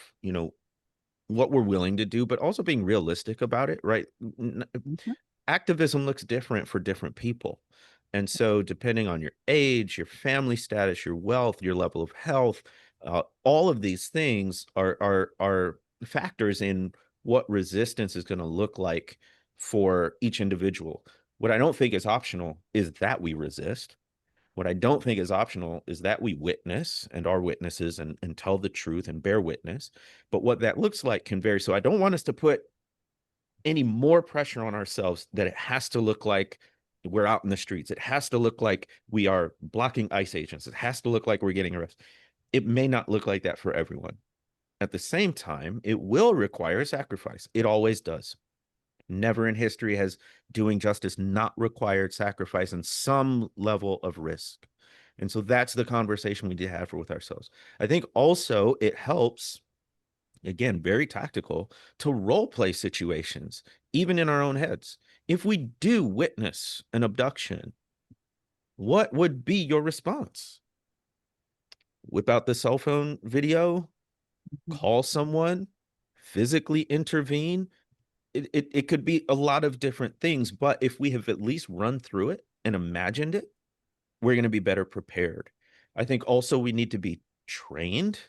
S1: what we're willing to do, but also being realistic about it, right? Activism looks different for different people. And so depending on your age, your family status, your wealth, your level of health, all of these things are factors in what resistance is going to look like for each individual. What I don't think is optional is that we resist. What I don't think is optional is that we witness and are witnesses and tell the truth and bear witness. But what that looks like can vary. So I don't want us to put any more pressure on ourselves that it has to look like we're out in the streets. It has to look like we are blocking ICE agents. It has to look like we're getting arrested. It may not look like that for everyone. At the same time, it will require sacrifice. It always does. Never in history has doing justice not required sacrifice and some level of risk. And so that's the conversation we need to have with ourselves. I think also it helps, again, very tactical, to role play situations, even in our own heads. If we do witness an abduction, what would be your response? Whip out the cell phone video, call someone, physically intervene. It could be a lot of different things, but if we have at least run through it and imagined it, we're going to be better prepared. I think also we need to be trained.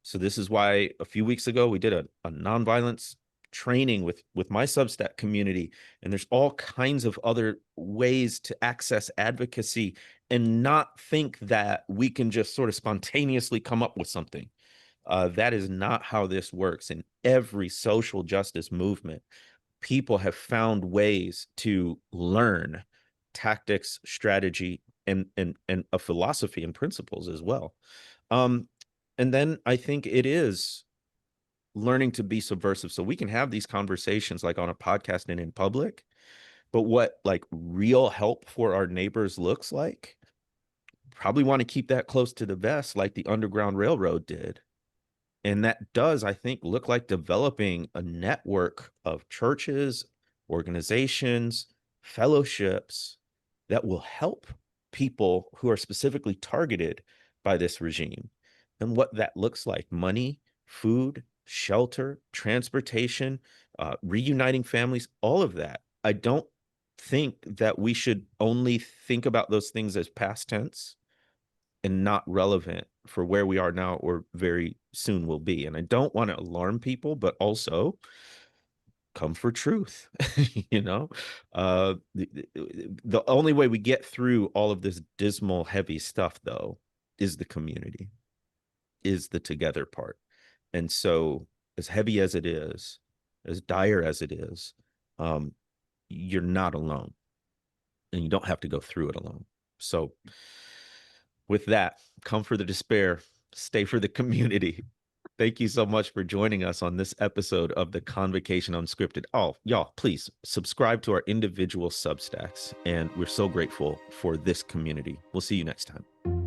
S1: So this is why a few weeks ago we did a nonviolence training with my Substack community, and there's all kinds of other ways to access advocacy and not think that we can just sort of spontaneously come up with something. That is not how this works. In every social justice movement, people have found ways to learn tactics, strategy, and a philosophy and principles as well. And then I think it is learning to be subversive, so we can have these conversations like on a podcast and in public, but what like real help for our neighbors looks like, probably want to keep that close to the vest like the Underground Railroad did. And that does, I think, look like developing a network of churches, organizations, fellowships that will help people who are specifically targeted by this regime. And what that looks like: money, food, shelter, transportation, reuniting families, all of that. I don't think that we should only think about those things as past tense and not relevant for where we are now or very soon will be. And I don't want to alarm people, but also come for truth. You know, the only way we get through all of this dismal, heavy stuff, though, is the community, is the together part. And so as heavy as it is, as dire as it is, you're not alone, and you don't have to go through it alone. So with that, come for the despair, stay for the community. Thank you so much for joining us on this episode of the Convocation Unscripted. Oh, y'all, please subscribe to our individual Substacks, and we're so grateful for this community. We'll see you next time.